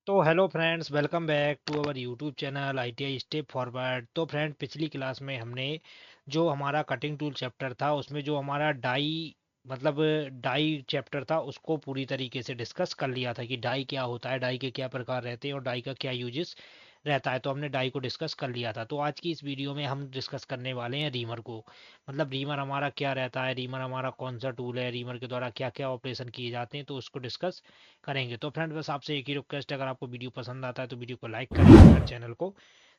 तो hello friends, welcome back to our YouTube channel ITI step forward. तो friend, पिछली class में हमने जो हमारा कटिंग टूल चैप्टर था उसमें जो हमारा डाई मतलब डाई चैप्टर था उसको पूरी तरीके से डिस्कस कर लिया था कि डाई क्या होता है, डाई के क्या प्रकार रहते हैं और डाई का क्या यूजेस रहता है। तो हमने डाई को डिस्कस कर लिया था। तो आज की इस वीडियो में हम डिस्कस करने वाले हैं रीमर को। मतलब रीमर हमारा क्या रहता है, रीमर हमारा कौन सा टूल है, रीमर के द्वारा क्या क्या ऑपरेशन किए जाते हैं, तो उसको डिस्कस करेंगे। तो फ्रेंड, बस आपसे एक ही रिक्वेस्ट है, अगर आपको वीडियो पसंद आता है तो वीडियो को लाइक करें और मेरे चैनल को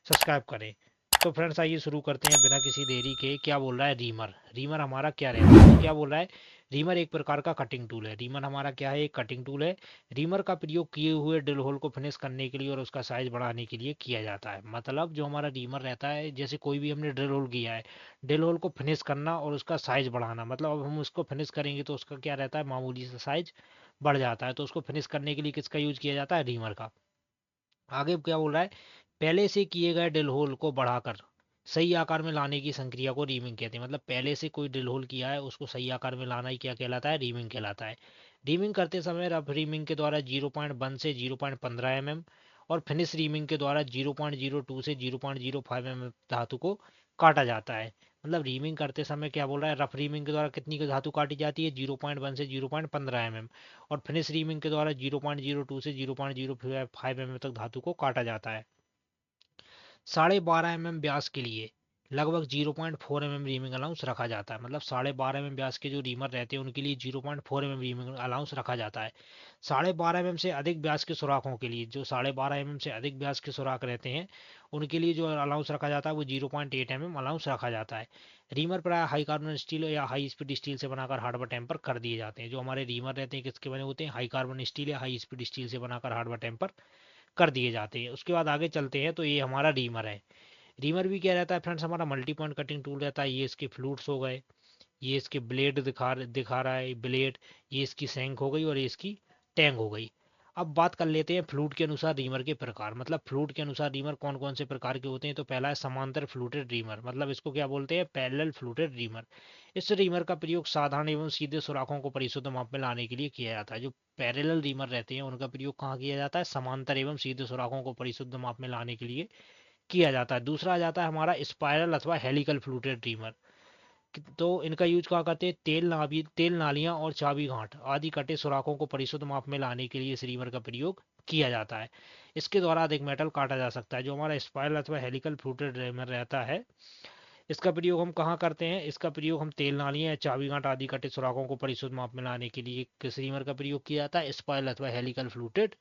सब्सक्राइब करें। तो फ्रेंड्स, आइए शुरू करते हैं बिना किसी देरी के। क्या बोल रहा है रीमर? रीमर हमारा क्या रहता है? तो क्या बोल रहा है, रीमर एक प्रकार का कटिंग टूल है। रीमर हमारा क्या है? एक कटिंग टूल है। रीमर का प्रयोग किए हुए ड्रिल होल को फिनिश करने के लिए और उसका साइज बढ़ाने के लिए किया जाता है। मतलब जो हमारा रीमर रहता है, जैसे कोई भी हमने ड्रिल होल किया है, ड्रिल होल को फिनिश करना और उसका साइज बढ़ाना। मतलब अब हम उसको फिनिश करेंगे तो उसका क्या रहता है, मामूली सा साइज बढ़ जाता है। तो उसको फिनिश करने के लिए किसका यूज किया जाता है? रीमर का। आगे क्या बोल रहा है, पहले से किए गए ड्रिल होल को बढ़ाकर सही आकार में लाने की संक्रिया को रीमिंग कहते हैं। मतलब पहले से कोई ड्रिल होल किया है उसको सही आकार में लाना ही क्या कहलाता है? रीमिंग कहलाता है। रीमिंग करते समय रफ रीमिंग के द्वारा 0.1 से 0.15 mm और फिनिश रीमिंग के द्वारा 0.02 से 0.05 mm धातु को काटा जाता है। मतलब रीमिंग करते समय क्या बोल रहा है, रफ रीमिंग के द्वारा कितनी की धातु काटी जाती है? 0.1 से 0.15 mm। और फिनिश रीमिंग के द्वारा 0.02 से 0.05 mm तक धातु को काटा जाता है। 12.5 mm व्यास के लिए लगभग 0.4 mm रीमिंग अलाउंस रखा जाता है। मतलब 12.5 mm व्यास के जो रीमर रहते हैं उनके लिए 0.4 mm रीमिंग अलाउंस रखा जाता है। 12.5 mm से अधिक व्यास के सुराखों के लिए, जो 12.5 mm से अधिक व्यास के सुराख रहते हैं उनके लिए जो अलाउंस रखा जाता है वो 0.8 mm अलाउंस रखा जाता है। रीमर प्राय हाई कार्बन स्टील या हाई स्पीड स्टील से बनाकर हार्डवेयर टेम्पर कर दिए जाते हैं। जो हमारे रीमर रहते हैं किसके बने होते हैं? हाई कार्बन स्टील या हाई स्पीड स्टील से बनाकर हार्डवेयर टेम्पर कर दिए जाते हैं। उसके बाद आगे चलते हैं, तो ये हमारा रीमर है। रीमर भी क्या रहता है फ्रेंड्स? हमारा मल्टी पॉइंट कटिंग टूल रहता है। ये इसके फ्लूट्स हो गए, ये इसके ब्लेड दिखा रहा है ब्लेड, ये इसकी सैंक हो गई और ये इसकी टैंग हो गई। अब बात कर लेते हैं फ्लूट के अनुसार रीमर के प्रकार। मतलब फ्लूट के अनुसार रीमर कौन कौन से प्रकार के होते हैं? तो पहला है समांतर फ्लूटेड रीमर। मतलब इसको क्या बोलते हैं? Parallel fluted reamer. इस रीमर का प्रयोग साधारण एवं सीधे सुराखों को परिशुद्ध माप में लाने के लिए किया जाता है। जो पैरेलल रीमर रहते हैं उनका प्रयोग कहाँ किया जाता है? समांतर एवं सीधे सुराखों को परिशुद्ध माप में लाने के लिए किया जाता है। दूसरा आ जाता है हमारा स्पाइरल अथवा हेलिकल फ्लूटेड रीमर। तो इनका यूज कहाँ करते हैं? तेल नालियां और चाबी घाट आदि कटे सुराखों को परिशुद्ध माप में लाने के लिए इस रीमर का प्रयोग किया जाता है। इसके द्वारा अधिक मेटल काटा जा सकता है। जो हमारा स्पाइरल अथवा हेलिकल फ्लूटेड रीमर रहता है, इसका प्रयोग हम कहाँ करते हैं? इसका प्रयोग हम तेल नालियां या चाबी गांठ आदि कटे सुराखों को परिशुद्ध माप में लाने के लिए किस रीमर का प्रयोग किया जाता है? स्पाइरल अथवा हेलिकल फ्लूटेड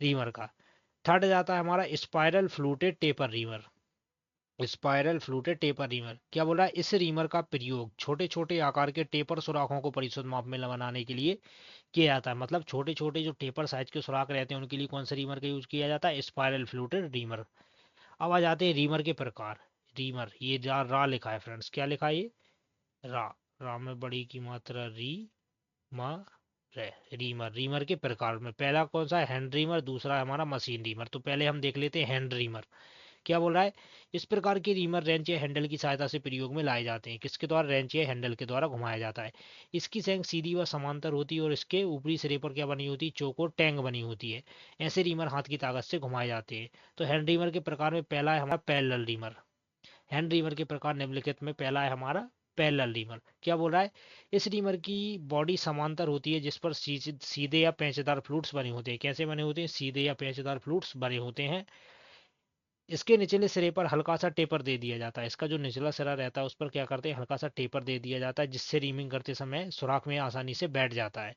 रीमर का। थर्ड जाता है हमारा spiral fluted taper reamer. Spiral fluted taper reamer क्या बोल रहा है? इस रीमर का प्रयोग छोटे छोटे आकार के टेपर सुराखों को परिशुद्ध माप में बनाने के लिए किया जाता है। मतलब छोटे छोटे जो टेपर साइज के सुराख रहते हैं उनके लिए कौन सा रीमर का यूज किया जाता है? Spiral fluted reamer. अब आ जाते हैं रीमर के प्रकार। रीमर, ये रा लिखा है फ्रेंड्स, क्या लिखा है ये? रा। रा में बड़ी की मात्रा री, मा, रे। रीमर। रीमर के प्रकार में पहला कौन सा है? Hand reamer. दूसरा है हमारा मशीन रीमर। तो पहले हम देख लेते हैं हैंड रीमर। क्या बोल रहा है? इस प्रकार के रीमर रेंच या हैंडल की सहायता से प्रयोग में लाए जाते हैं। किसके द्वारा? रेंच या हैंडल के द्वारा घुमाया जाता है। इसकी सेंक सीधी व समांतर होती है और इसके ऊपरी सिरे पर क्या बनी होती है? चौकोर टैंग बनी होती है। ऐसे रीमर हाथ की ताकत से घुमाए जाते हैं। तो हैंड रीमर के प्रकार में पहला है हमारा पैरेलल रीमर। हैंड रीमर के प्रकार निम्नलिखित में पहला है हमारा पैरेलल रीमर। क्या बोल रहा है? इस रीमर की बॉडी समांतर होती है जिस पर सीधे या पेंचदार फ्लूट्स बने होते हैं। कैसे बने होते हैं? सीधे या पेंचदार फ्लूट्स बने होते हैं। इसके निचले सिरे पर हल्का सा टेपर दे दिया जाता है। इसका जो निचला सिरा रहता है उस पर क्या करते हैं? हल्का सा टेपर दे दिया जाता है जिससे रीमिंग करते समय सुराख में आसानी से बैठ जाता है।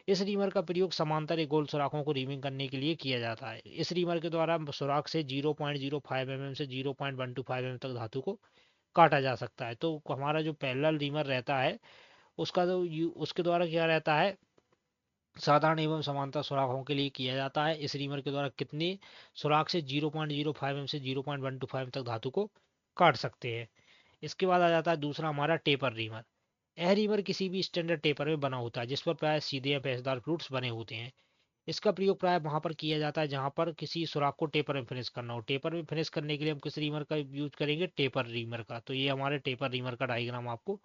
इस रीमर का प्रयोग समांतर एक गोल सुराखों को रीमिंग करने के लिए किया जाता है। इस रीमर के द्वारा सुराख से 0.05 mm से 0.125 mm तक धातु को काटा जा सकता है। तो हमारा जो पैरेलल रीमर रहता है उसका जो उसके द्वारा क्या रहता है? साधारण एवं समांतर सुराखों के लिए किया जाता है। इस रीमर के द्वारा कितने सुराख से 0.05 mm से 0.125 तक धातु को काट सकते हैं। इसके बाद आ जाता है दूसरा हमारा टेपर रीमर। यह रीमर किसी भी स्टैंडर्ड टेपर में बना होता है जिस पर प्राय सीधे या पेचदार फ्लूट्स बने होते हैं। इसका प्रयोग प्राय वहां पर किया जाता है जहां पर किसी सुराख को टेपर में फिनिश करना हो। टेपर में फिनिश करने के लिए हम किस रीमर का यूज करेंगे? टेपर रीमर का। तो ये हमारे टेपर रीमर का डायग्राम आपको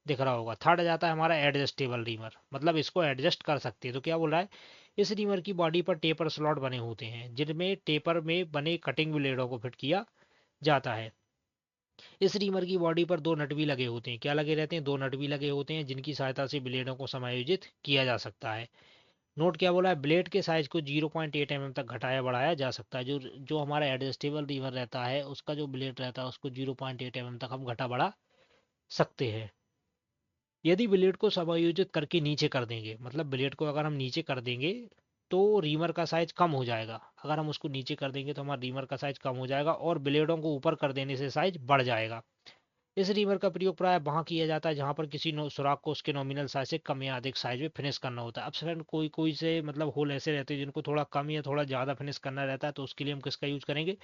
दिख रहा होगा। थर्ड आ जाता है हमारा एडजस्टेबल रीमर। मतलब इसको एडजस्ट कर सकते हैं। तो क्या बोल रहा है? इस रीमर की बॉडी पर टेपर स्लॉट बने होते हैं जिनमें टेपर में बने कटिंग ब्लेडों को फिट किया जाता है। इस रीमर की बॉडी पर दो नट भी लगे होते हैं। क्या लगे रहते हैं? दो नट भी लगे होते हैं जिनकी सहायता से ब्लेडों को समायोजित किया जा सकता है। नोट क्या बोला है? ब्लेड के साइज को 0.8 mm तक घटाया बढ़ाया जा सकता है। जो हमारा एडजस्टेबल रीमर रहता है उसका जो ब्लेड रहता है उसको 0.8 mm तक हम घटा बढ़ा सकते हैं। यदि ब्लेड को समायोजित करके नीचे कर देंगे, मतलब ब्लेड को अगर हम नीचे कर देंगे तो रीमर का साइज कम हो जाएगा। अगर हम उसको नीचे कर देंगे तो हमारा रीमर का साइज कम हो जाएगा और ब्लेडों को ऊपर कर देने से साइज बढ़ जाएगा। इस रीमर का प्रयोग प्राय वहां किया जाता है जहां पर किसी सुराख को उसके नॉमिनल साइज से कम या अधिक साइज में फिनिश करना होता है। अब फ्रेंड कोई कोई से मतलब होल ऐसे रहते हैं जिनको थोड़ा कम या थोड़ा ज़्यादा फिनिश करना रहता है, तो उसके लिए हम किसका यूज करेंगे?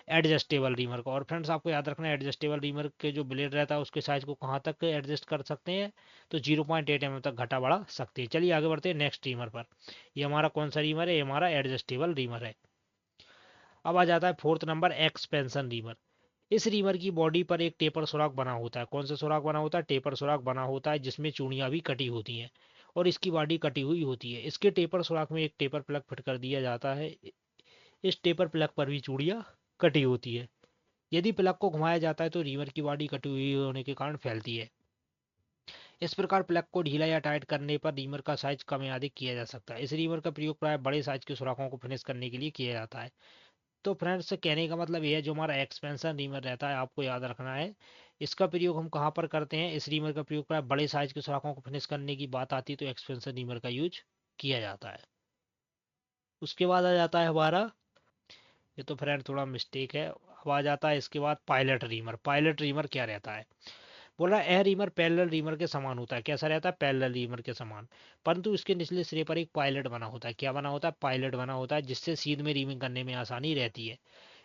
एडजस्टेबल रीमर का। और फ्रेंड्स आपको याद रखना है एडजस्टेबल रीमर के जो ब्लेड रहता है उसके साइज को कहाँ तक एडजस्ट कर सकते हैं? तो 0.8 mm तक घटा बढ़ा सकते हैं। चलिए आगे बढ़ते हैं नेक्स्ट रीमर पर। ये हमारा कौन सा रीमर है? ये हमारा एडजस्टेबल रीमर है। अब आ जाता है फोर्थ नंबर, एक्सपेंशन रीमर। इस रीमर की बॉडी पर एक टेपर सुराख बना होता है। कौन सा सुराख बना होता है? टेपर सुराख बना होता है जिसमें चूड़ियां भी कटी होती हैं और इसकी बॉडी कटी हुई होती है। इसके टेपर सुराख में एक टेपर प्लग फिट कर दिया जाता है। इस टेपर प्लग पर भी चूड़ियां कटी होती है। यदि प्लग को घुमाया जाता है तो रीमर की बॉडी कटी हुई होने के कारण फैलती है। इस प्रकार प्लग को ढीला या टाइट करने पर रीमर का साइज कम या अधिक किया जा सकता है। इस रीमर का प्रयोग प्राय बड़े साइज के सुराखों को फिनिश करने के लिए किया जाता है। तो फ्रेंड्स कहने का मतलब ये है, जो हमारा एक्सपेंशन रीमर रहता है आपको याद रखना है इसका प्रयोग हम कहाँ पर करते हैं। इस रीमर का प्रयोग प्राय बड़े साइज के सुराखों को फिनिश करने की बात आती है तो एक्सपेंशन रीमर का यूज किया जाता है। उसके बाद आ जाता है हमारा, ये तो फ्रेंड थोड़ा मिस्टेक है, अब आ जाता है इसके बाद पायलट रीमर। पायलट रीमर क्या रहता है? बोल रहा है यह रीमर पैरेलल रीमर के समान होता है। कैसा रहता है? पैरेलल रीमर के समान, परंतु इसके निचले सिरे पर एक पायलट बना होता है। क्या बना होता है? पायलट बना होता है जिससे सीध में रीमिंग करने में आसानी रहती है।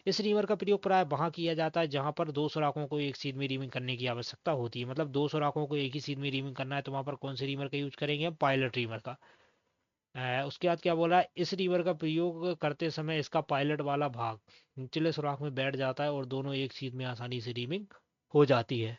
इस रीमर का प्रयोग प्राय वहां किया जाता है जहां पर दो सुराखों को एक सीध में रीमिंग करने की आवश्यकता होती है। मतलब दो सुराखों को एक ही सीध में रीमिंग करना है तो वहां पर कौन से रीमर का यूज करेंगे? हम पायलट रीमर का। उसके बाद क्या बोला है? इस रीमर का प्रयोग करते समय इसका पायलट वाला भाग निचले सुराख में बैठ जाता है और दोनों एक सीध में आसानी से रीमिंग हो जाती है।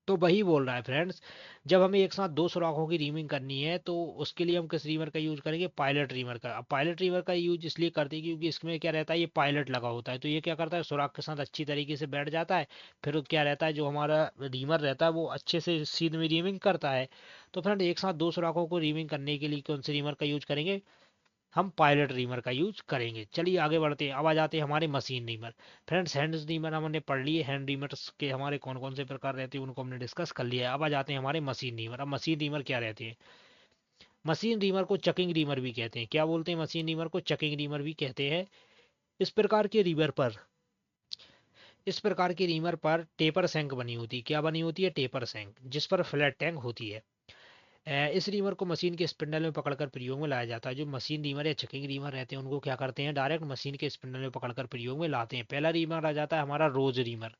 तो वही बोल रहा है फ्रेंड्स, जब हमें एक साथ दो सुराखों की रीमिंग करनी है तो उसके लिए हम किस रीमर का यूज करेंगे? पायलट रीमर का। अब पायलट रीमर का यूज इसलिए करते हैं क्योंकि इसमें क्या रहता है, ये पायलट लगा होता है तो ये क्या करता है, सुराख के साथ अच्छी तरीके से बैठ जाता है। फिर वो क्या रहता है, जो हमारा रीमर रहता है वो अच्छे से सीध में रीमिंग करता है। तो फ्रेंड एक साथ दो सुराखों को रीमिंग करने के लिए कौन से रीमर का यूज करेंगे? हम पायलट रीमर का यूज करेंगे। चलिए आगे बढ़ते हैं। अब आ जाते हैं हमारे machine reamer. Friends hand reamer हमने पढ़ लिए, हैंड रीमर्स के हमारे कौन कौन से प्रकार रहते हैं उनको हमने डिस्कस कर लिया है। अब आ जाते हैं हमारे मशीन रीमर। अब मशीन रीमर क्या रहते हैं? मशीन रीमर को चकिंग रीमर भी कहते हैं। क्या बोलते हैं? मशीन रीमर को चकिंग रीमर भी कहते हैं। इस प्रकार के रीमर पर इस प्रकार की रीमर पर टेपर सैंक बनी होती है। क्या बनी होती है? टेपर सैंक, जिस पर फ्लैट टैंक होती है। इस रीमर को मशीन के स्पिंडल में पकड़कर प्रयोग में लाया जाता है। जो मशीन रीमर या चेकिंग रीमर रहते हैं उनको क्या करते हैं, डायरेक्ट मशीन के स्पिंडल में पकड़कर प्रयोग में लाते हैं। पहला रीमर आ जाता है हमारा रोज रीमर।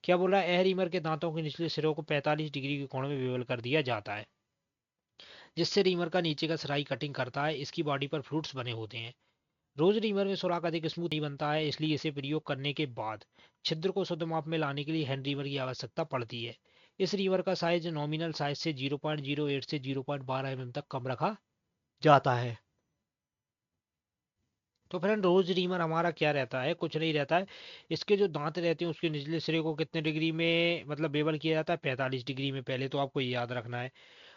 क्या बोल रहा है? यह रीमर के दांतों के निचले सिरों को 45 डिग्री के कोण में बेवल कर दिया जाता है जिससे रीमर का नीचे का सराई कटिंग करता है। इसकी बॉडी पर फ्रूट्स बने होते हैं। रोज रीमर में सुराख अधिक स्मूथ नहीं बनता है, इसलिए इसे प्रयोग करने के बाद छिद्र को शुद्ध माप में लाने के लिए हैंड रीमर की आवश्यकता पड़ती है। इस रीमर का साइज नॉमिनल साइज से 0.08 से 0.12 mm तक कम रखा जाता है। तो फ्रेंड रोज रीमर हमारा क्या रहता है? कुछ नहीं रहता है। इसके जो दांत रहते हैं उसके निचले सिरे को कितने डिग्री में मतलब बेवल किया जाता है? 45 डिग्री में। पहले तो आपको ये याद रखना है।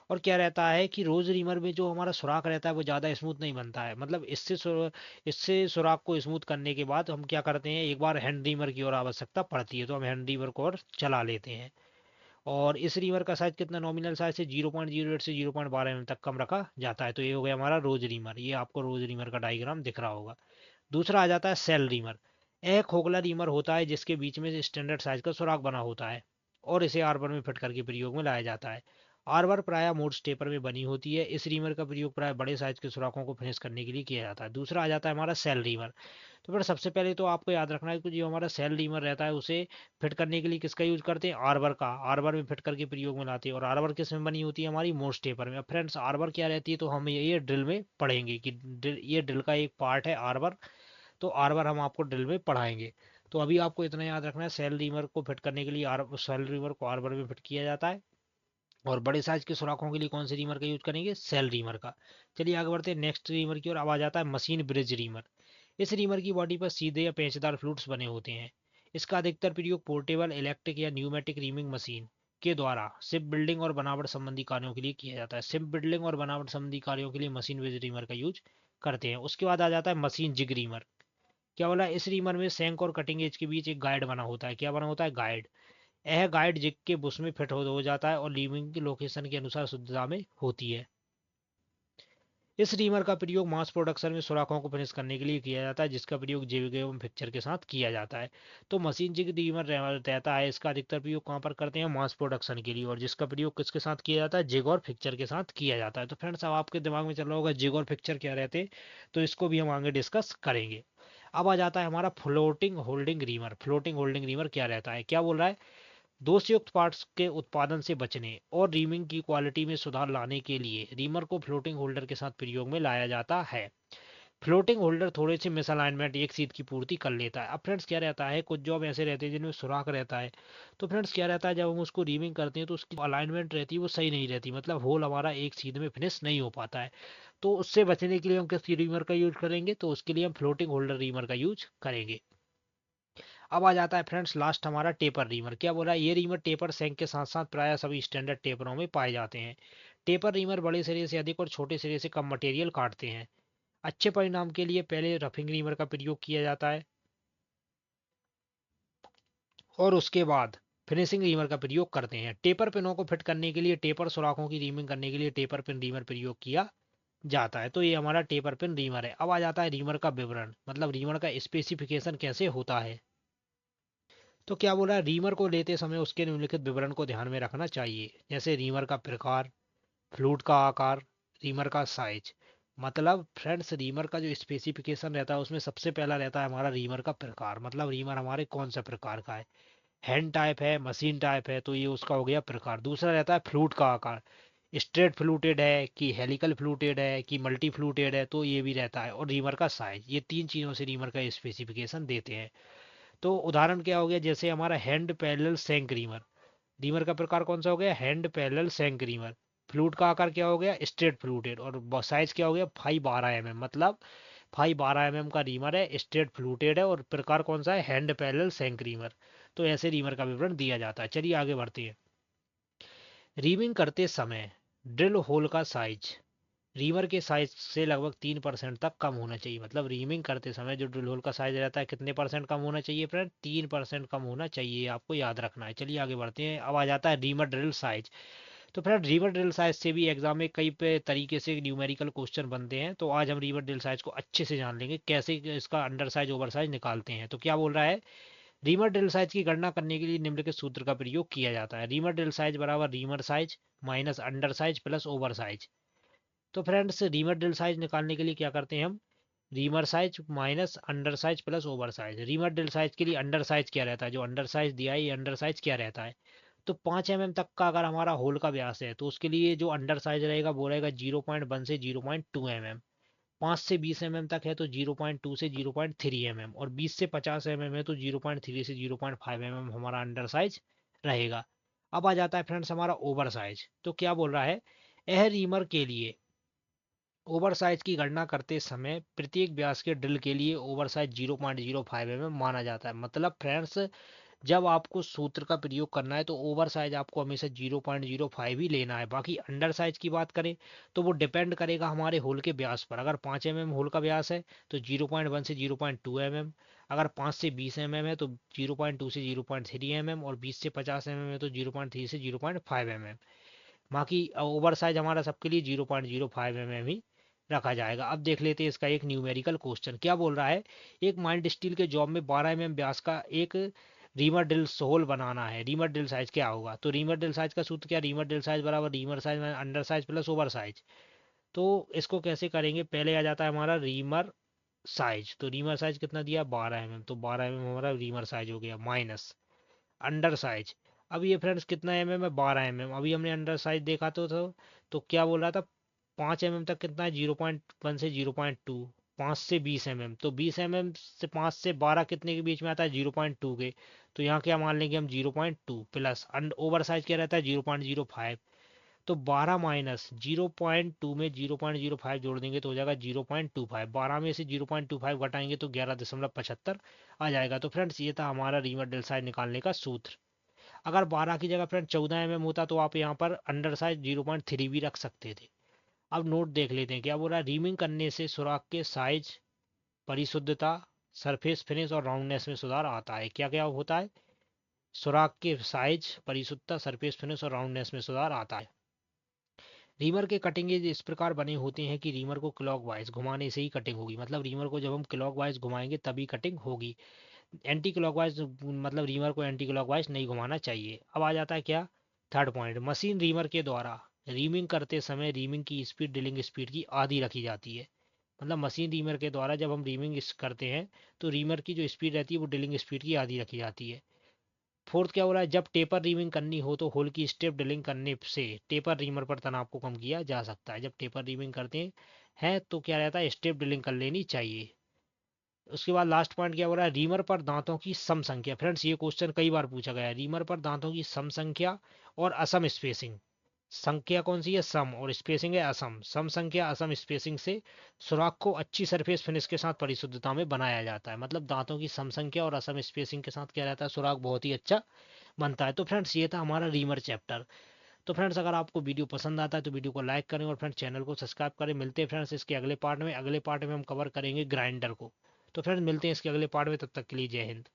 और क्या रहता है कि रोज रीमर में जो हमारा सुराख रहता है वो ज़्यादा स्मूथ नहीं बनता है। मतलब इससे सुराख को स्मूथ करने के बाद हम क्या करते हैं, एक बार हैंड रीमर की ओर आवश्यकता पड़ती है तो हम हैंड रीमर को और चला लेते हैं। और इस रीमर का साइज कितना, नॉमिनल साइज से 0.08 से 0.12 mm तक कम रखा जाता है। तो ये हो गया हमारा रोज रीमर। ये आपको रोज रीमर का डायग्राम दिख रहा होगा। दूसरा आ जाता है सेल रीमर। एक खोखला रीमर होता है जिसके बीच में स्टैंडर्ड साइज का सुराख बना होता है और इसे आर्बर में फिट करके प्रयोग में लाया जाता है। आर्बर प्राय मोड स्टेपर में बनी होती है। इस रीमर का प्रयोग प्राय बड़े साइज के सुराखों को फिनिश करने के लिए किया जाता है। दूसरा आ जाता है हमारा सेल रीमर। तो फिर सबसे पहले तो आपको याद रखना है कि जो हमारा सेल रीमर रहता है उसे फिट करने के लिए किसका यूज करते हैं? आर्बर का। आर्बर में फिट करके प्रयोग में लाते हैं। और आर्बर किस में बनी होती है? हमारी मोड स्टेपर में। अब फ्रेंड्स आर्बर क्या रहती है तो हम ये ड्रिल में पढ़ेंगे कि ये ड्रिल का एक पार्ट है आर्बर। तो आर्बर हम आपको ड्रिल में पढ़ाएंगे। तो अभी आपको इतना याद रखना है, सेल रीमर को फिट करने के लिए सेल रीमर को आर्बर में फिट किया जाता है। और बड़े साइज के सुराखों के लिए कौन से रीमर का यूज करेंगे, सेल रीमर का। चलिए आगे बढ़ते हैं नेक्स्ट रीमर की ओर। अब आ जाता है मशीन ब्रिज रीमर। इस रीमर की बॉडी पर सीधे या पेचदार फ्लूट्स बने होते हैं। इसका अधिकतर प्रयोग पोर्टेबल इलेक्ट्रिक या न्यूमेटिक रीमिंग मशीन के द्वारा शिप बिल्डिंग और बनावट संबंधी कार्यों के लिए किया जाता है। शिप बिल्डिंग और बनावट संबंधी कार्यों के लिए मशीन ब्रिज रीमर का यूज करते हैं। उसके बाद आ जाता है मशीन जिग रीमर। क्या बोला, इस रीमर में सैंक और कटिंग एज के बीच एक गाइड बना होता है। क्या बना होता है, गाइड। यह गाइड जिग के बुश में फिट हो जाता है और लीविंग की लोकेशन के अनुसार शुद्धता में होती है। इस रीमर का प्रयोग मास प्रोडक्शन में सुराखों को फिनिश करने के लिए किया जाता है, जिसका प्रयोग जेविक एवं पिक्चर के साथ किया जाता है। तो मशीन जिग रीमर रहता है, इसका अधिकतर प्रयोग कहाँ पर करते हैं, मास प्रोडक्शन के लिए। और जिसका प्रयोग किसके साथ किया जाता है, जिग और पिक्चर के साथ किया जाता है। तो फ्रेंड्स, अब आपके दिमाग में चल रहा होगा जिग और पिक्चर क्या रहते हैं, तो इसको भी हम आगे डिस्कस करेंगे। अब आ जाता है हमारा floating holding reamer. Floating holding reamer क्या रहता है, क्या बोल रहा है, दोषयुक्त पार्ट्स के उत्पादन से बचने और रीमिंग की क्वालिटी में सुधार लाने के लिए रीमर को फ्लोटिंग होल्डर के साथ प्रयोग में लाया जाता है। फ्लोटिंग होल्डर थोड़े से मिसअलाइनमेंट एक सीध की पूर्ति कर लेता है। अब फ्रेंड्स क्या रहता है, कुछ जॉब ऐसे रहते हैं जिनमें सुराख रहता है। तो फ्रेंड्स क्या रहता है, जब हम उसको रीमिंग करते हैं तो उसकी अलाइनमेंट रहती है वो सही नहीं रहती, मतलब होल हमारा एक सीध में फिनिश नहीं हो पाता है। तो उससे बचने के लिए हम किस रीमर का यूज करेंगे, तो उसके लिए हम फ्लोटिंग होल्डर रीमर का यूज करेंगे। अब आ जाता है फ्रेंड्स लास्ट हमारा टेपर रीमर। क्या बोला, ये रीमर टेपर सैंक के साथ साथ प्राय सभी स्टैंडर्ड टेपरों में पाए जाते हैं। टेपर रीमर बड़े सिरे से अधिक और छोटे सिरे से कम मटेरियल काटते हैं। अच्छे परिणाम के लिए पहले रफिंग रीमर का प्रयोग किया जाता है और उसके बाद फिनिशिंग रीमर का प्रयोग करते हैं। टेपर पिनों को फिट करने के लिए, टेपर सुराखों की रीमिंग करने के लिए टेपर पिन रीमर प्रयोग किया जाता है। तो ये हमारा टेपर पिन रीमर है। अब आ जाता है रीमर का विवरण, मतलब रीमर का स्पेसिफिकेशन कैसे होता है। तो क्या बोला, रीमर को लेते समय उसके निम्नलिखित विवरण को ध्यान में रखना चाहिए, जैसे रीमर का प्रकार, फ्लूट का आकार, रीमर का साइज। मतलब फ्रेंड्स, रीमर का जो स्पेसिफिकेशन रहता है उसमें सबसे पहला रहता है हमारा रीमर का प्रकार, मतलब रीमर हमारे कौन सा प्रकार का है, हैंड टाइप है, मशीन टाइप है, तो ये उसका हो गया प्रकार। दूसरा रहता है फ्लूट का आकार, स्ट्रेट फ्लूटेड है कि हेलिकल फ्लूटेड है कि मल्टी फ्लूटेड है, तो ये भी रहता है। और रीमर का साइज, ये तीन चीज़ों से रीमर का स्पेसिफिकेशन देते हैं। तो उदाहरण क्या हो गया, जैसे हमारा हैंड पैरेलल सैंक रीमर। रीमर का प्रकार कौन सा हो गया, हैंड पैरेलल सैंक रीमर। फ्लूट का आकार क्या हो गया, स्ट्रेट फ्लूटेड। और साइज क्या हो गया, 512 mm, मतलब 512 mm का रीमर है, स्ट्रेट फ्लूटेड है और प्रकार कौन सा है, हैंड पैरेलल सैंक रीमर। तो ऐसे रीमर का विवरण दिया जाता है। चलिए आगे बढ़ते हैं। रीमिंग करते समय ड्रिल होल का साइज रीमर के साइज से लगभग 3% तक कम होना चाहिए। मतलब रीमिंग करते समय जो ड्रिल होल का साइज रहता है कितने परसेंट कम होना चाहिए फ्रेंड, 3% कम होना चाहिए, आपको याद रखना है। चलिए आगे बढ़ते हैं। अब आ जाता है रीमर ड्रिल साइज। तो फ्रेंड, रीमर ड्रिल साइज से भी एग्जाम में कई तरीके से न्यूमेरिकल क्वेश्चन बनते हैं। तो आज हम रीमर ड्रिल साइज को अच्छे से जान लेंगे, कैसे इसका अंडर साइज ओवर साइज निकालते हैं। तो क्या बोल रहा है, रीमर ड्रिल साइज की गणना करने के लिए निम्नलिखित सूत्र का प्रयोग किया जाता है। रीमर ड्रिल साइज बराबर reamer size minus under size plus over size. तो फ्रेंड्स, रीमर ड्रिल साइज निकालने के लिए क्या करते हैं हम, reamer size minus under size plus over size. Reamer drill size के लिए अंडर साइज क्या रहता है, जो अंडर साइज दिया है ये अंडर साइज क्या रहता है, तो 5 mm तक का अगर हमारा होल का व्यास है तो उसके लिए जो अंडर साइज रहेगा वो रहेगा 0.1 से 0.2 mm। 5 से 20 mm तक है तो 0.2 से 0.3 mm, और 20 से 50 mm है तो 0.3 से 0.5 mm हमारा अंडर साइज रहेगा। अब आ जाता है फ्रेंड्स हमारा ओवर साइज। तो क्या बोल रहा है, यह रीमर के लिए ओवर साइज की गणना करते समय प्रत्येक व्यास के ड्रिल के लिए ओवर साइज 0.05 mm माना जाता है। मतलब फ्रेंड्स, जब आपको सूत्र का प्रयोग करना है तो ओवर साइज आपको हमेशा 0.05 ही लेना है। बाकी अंडर साइज की बात करें तो वो डिपेंड करेगा हमारे होल के व्यास पर। अगर 5 mm होल का व्यास है तो 0.1 से 0.2 mm, अगर 5 से 20 mm है तो 0.2 से 0.3 mm, और 20 से 50 mm है तो 0.3 से 0.5 mm। बाकी ओवर साइज हमारा सबके लिए 0.05 mm ही रखा जाएगा। अब देख लेते हैं इसका एक न्यूमेरिकल क्वेश्चन। क्या बोल रहा है, एक माइल्ड स्टील के जॉब में 12 mm व्यास का एक रीमर ड्रिल होल बनाना है। रीमर ड्रिल साइज क्या होगा, तो रीमर ड्रिल साइज का सूत्र क्या, रीमर ड्रिल साइज बराबर reamer size under size plus over size. तो इसको कैसे करेंगे, पहले आ जाता है हमारा रीमर साइज। तो रीमर साइज कितना दिया, 12 mm, तो 12 mm हमारा रीमर साइज हो गया, माइनस अंडर साइज। अब ये फ्रेंड्स कितना mm है, 12 mm। अभी हमने अंडर साइज देखा तो क्या बोल रहा था, 5 mm तक कितना है, 0.1 से 0.2। 5 से 20 mm, तो 20 mm से 5 से 12 कितने के बीच में आता है, 0.2 के। तो यहाँ क्या मान लेंगे हम, 0.2 प्लस ओवर साइज क्या रहता है, 0.05। तो 12 माइनस 0.2 में 0.05 जोड़ देंगे तो हो जाएगा 0.25। 12 में से 0.25 घटाएंगे तो 11.75 आ जाएगा। तो फ्रेंड्स ये था हमारा रीमर डेल साइज निकालने का सूत्र। अगर 12 की जगह फ्रेंड 14 होता तो आप यहाँ पर अंडर साइज 0.3 भी रख सकते थे। अब नोट देख लेते हैं क्या बोल रहा है। रीमिंग करने से सुराख के साइज, परिशुद्धता, सरफेस फिनिश और राउंडनेस में सुधार आता है। क्या क्या होता है? सुराख के साइज, परिशुद्धता, सरफेस फिनिश और राउंडनेस में सुधार आता है। रीमर के कटिंग इस प्रकार बने होते हैं कि रीमर को क्लॉकवाइज घुमाने से ही कटिंग होगी। मतलब रीमर को जब हम क्लॉकवाइज घुमाएंगे तभी कटिंग होगी। एंटी क्लॉकवाइज मतलब रीमर को एंटी क्लॉकवाइज नहीं घुमाना चाहिए। अब आ जाता है क्या, थर्ड पॉइंट, मशीन रीमर के द्वारा रीमिंग करते समय रीमिंग की स्पीड ड्रिलिंग स्पीड की आधी रखी जाती है। मतलब मशीन रीमर के द्वारा जब हम रीमिंग करते हैं तो रीमर की जो स्पीड रहती है वो ड्रिलिंग स्पीड की आधी रखी जाती है। फोर्थ क्या हो रहा है, जब टेपर रीमिंग करनी हो तो होल की स्टेप ड्रिलिंग करने से टेपर रीमर पर तनाव को कम किया जा सकता है। जब टेपर रीमिंग करते हैं तो क्या रहता है, स्टेप ड्रिलिंग कर लेनी चाहिए। उसके बाद लास्ट पॉइंट क्या हो रहा है, रीमर पर दांतों की सम संख्या। फ्रेंड्स ये क्वेश्चन कई बार पूछा गया है। रीमर पर दांतों की सम संख्या और असम स्पेसिंग। संख्या कौन सी है, सम, और स्पेसिंग है असम। सम संख्या असम स्पेसिंग से सुराख को अच्छी सरफेस फिनिश के साथ परिशुद्धता में बनाया जाता है। मतलब दांतों की सम संख्या और असम स्पेसिंग के साथ क्या रहता है, सुराख बहुत ही अच्छा बनता है। तो फ्रेंड्स ये था हमारा रीमर चैप्टर। तो फ्रेंड्स अगर आपको वीडियो पसंद आता है तो वीडियो को लाइक करें और फ्रेंड्स चैनल को सब्सक्राइब करें। मिलते हैं फ्रेंड्स इसके अगले पार्ट में। अगले पार्ट में हम कवर करेंगे ग्राइंडर को। तो फ्रेंड्स मिलते हैं इसके अगले पार्ट में, तब तक के लिए जय हिंद।